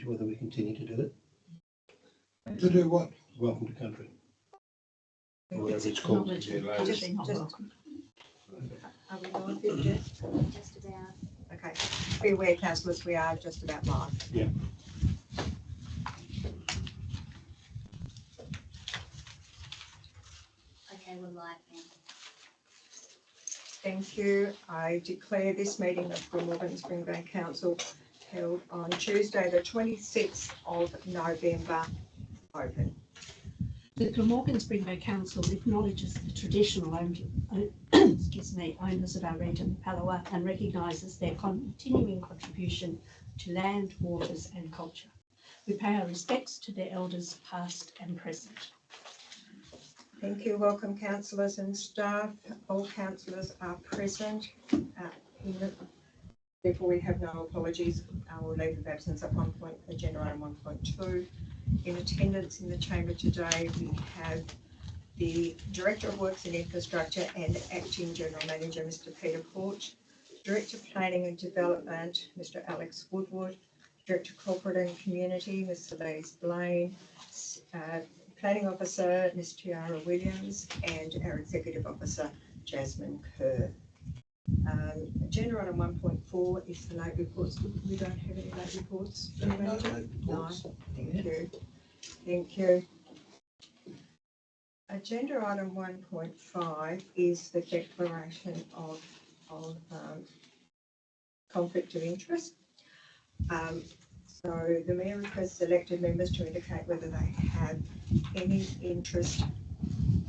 whether we continue to do it. To do what? Welcome to country. Or whatever it's called. Are we on 50, Jess? Just about. Okay. Be aware, councillors, we are just about live. Yeah. Okay, we're live now. Thank you. I declare this meeting of Glamorgan Springbank Council held on Tuesday, the 26th of November, open. The Glamorgan Springbank Council acknowledges the traditional owners of our region, Palawa, and recognises their continuing contribution to land, waters and culture. We pay our respects to their elders past and present. Thank you. Welcome, councillors and staff. All councillors are present. Therefore, we have no apologies. Our leave of absence at agenda item 1.2. In attendance in the chamber today, we have the Director of Works and Infrastructure and Acting General Manager, Mr. Peter Porch, Director of Planning and Development, Mr. Alex Woodward, Director of Corporate and Community, Mr. Lise Blaine, Planning Officer, Ms. Tiara Williams, and our Executive Officer, Jasmine Kerr. Agenda item 1.4 is the late reports. We don't have any late reports. No late reports. No, thank you. Thank you. Agenda item 1.5 is the declaration of conflict of interest. So the Mayor requests elected members to indicate whether they have any interest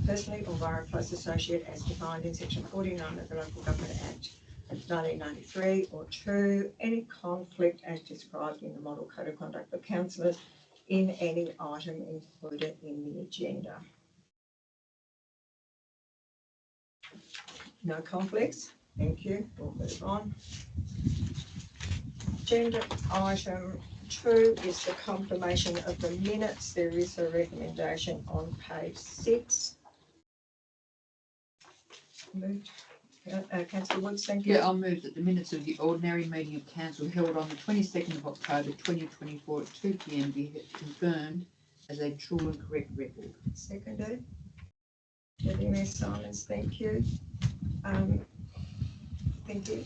personally or via a close associate as defined in section 49 of the Local Government Act 1993, or 2, any conflict as described in the Model Code of Conduct for Councillors in any item included in the agenda. No conflicts. Thank you. We'll move on. Agenda item 2 is the confirmation of the minutes. There is a recommendation on page 6. Moved. Councillor Woods, thank you. Yeah, I'll move that the minutes of the ordinary meeting of council held on the 22nd of October 2024 at 2 p.m. be confirmed as a true and correct record. Seconded. Deputy Mayor Simons, thank you. Thank you.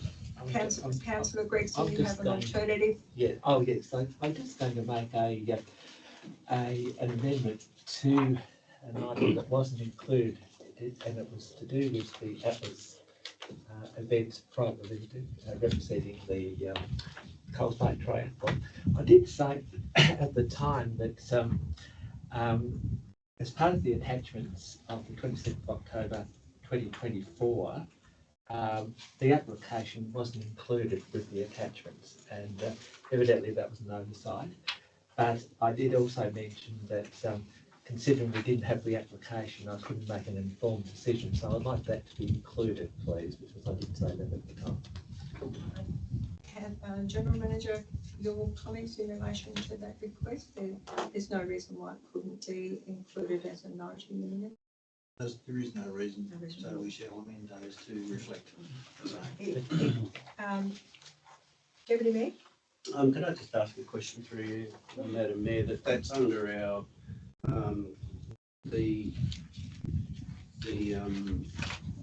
Councillor Gregson, you have an alternative? Yeah. Oh, yes. I'm just going to make an amendment to an item that wasn't included, and it was to do with the Atlas event private limited representing the Coles Bay Triathlon. I did say at the time that as part of the attachments of the 26th of October 2024, the application wasn't included with the attachments, and evidently that was an oversight. But I did also mention that considering we didn't have the application, I couldn't make an informed decision. So I'd like that to be included, please, because I did say that at the time. General Manager, your comments in relation to that request? There's no reason why it couldn't be included as a note in the minute. There is no reason, so we shall amend those to reflect. Deputy Mayor? Could I just ask a question through you, Madam Mayor, that's under our the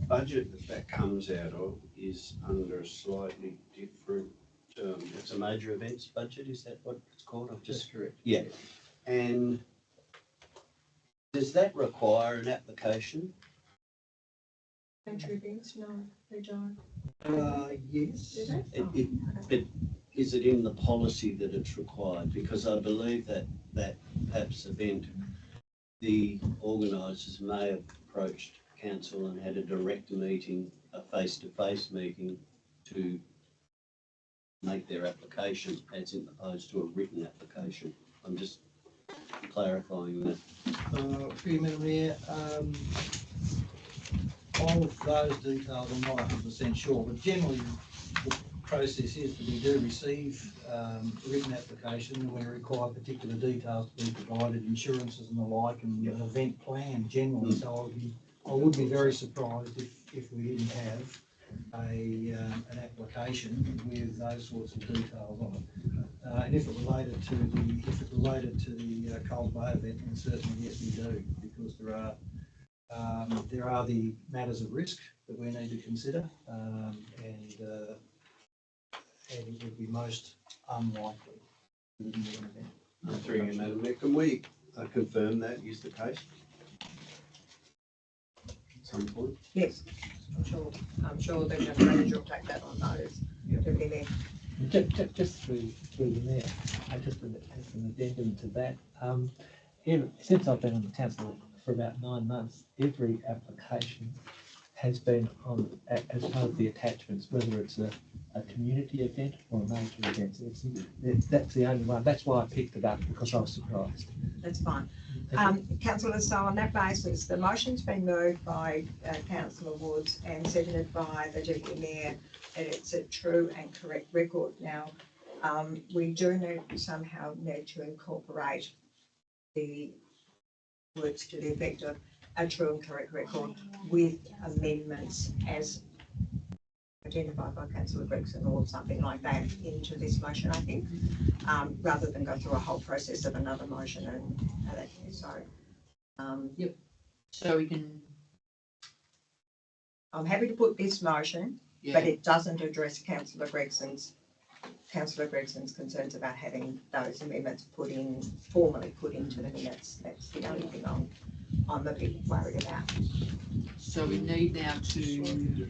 budget that comes out of is under a slightly different, it's a major events budget, is that what it's called? I've just correct. Yeah. And does that require an application? Major events? No, they don't. Yes. Do they? But is it in the policy that it's required? Because I believe that perhaps event, the organisers may have approached council and had a direct meeting, a face-to-face meeting to make their application as opposed to a written application. I'm just clarifying that. For you, Madam Mayor, all of those details I'm not 100% sure, but generally the process is that we do receive a written application and we require particular details to be provided, insurances and the like, and an event plan generally. So I would be very surprised if we didn't have an application with those sorts of details on it. And if it related to the Cold Bay event, then certainly yes, we do, because there are the matters of risk that we need to consider, and it would be most unlikely that it would be an event. Through you, Madam Mayor, can we confirm that is the case? At some point? Yes, I'm sure the general manager will take that on notice. Deputy Mayor. Just through the mayor, just as an addendum to that, since I've been on the council for about 9 months, every application has been on as part of the attachments, whether it's a community event or a major event. That's the only one. That's why I picked it up, because I was surprised. That's fine. Thank Councillor, so on that basis, the motion's been moved by Councillor Woods and seconded by the Deputy Mayor, and it's a true and correct record. Now, we do somehow need to incorporate the words to the effect of a true and correct record with amendments as identified by Councillor Gregson or something like that into this motion, I think, rather than go through a whole process of another motion and that. So, So we can, I'm happy to put this motion, but it doesn't address Councillor Gregson's concerns about having those amendments formally put into the minutes. That's the only thing I'm a bit worried about. so we need now to,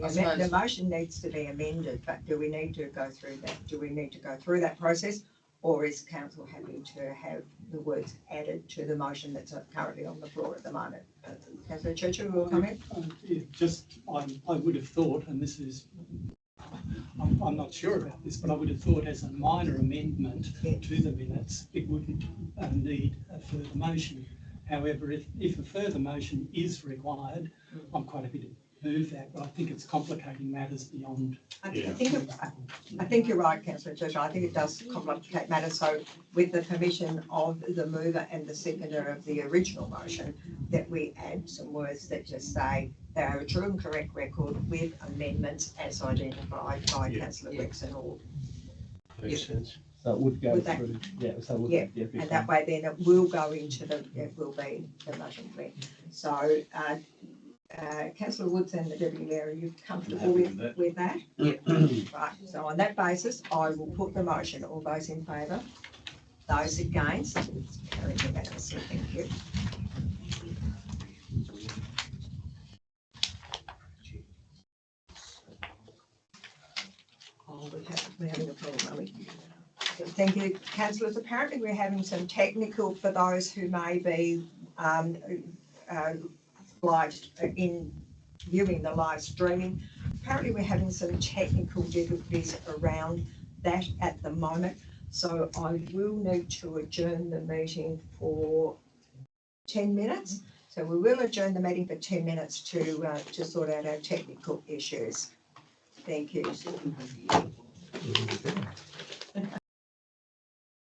I suppose- The motion needs to be amended, but do we need to go through that? Do we need to go through that process? Or is council happy to have the words added to the motion that's currently on the floor at the moment? Councillor Churchill will comment. I would have thought, and this is, I'm not sure about this, but I would have thought as a minor amendment to the minutes, it wouldn't need a further motion. However, if a further motion is required, I'm quite happy to move that, but I think it's complicating matters beyond. I think you're right, Councillor Churchill. I think it does complicate matters. So with the permission of the mover and the seconder of the original motion, that we add some words that just say they are a true and correct record with amendments as identified by Councillor Gregson or. Makes sense. So it would go Would that- through, yeah, so it would. Yeah, be And that way then it will go into it will be the motion clear. So, Councillor Woods and the Deputy Mayor, are you comfortable with that? Yeah. Right, so on that basis, I will put the motion. All those in favour? Those against? It's carried unanimously, thank you. Oh, we're having a problem, are we? Thank you, councillors. Apparently we're having some technical, for those who may be live in viewing the live streaming. Apparently we're having some technical difficulties around that at the moment. So I will need to adjourn the meeting for 10 minutes. So we will adjourn the meeting for 10 minutes to sort out our technical issues. Thank you.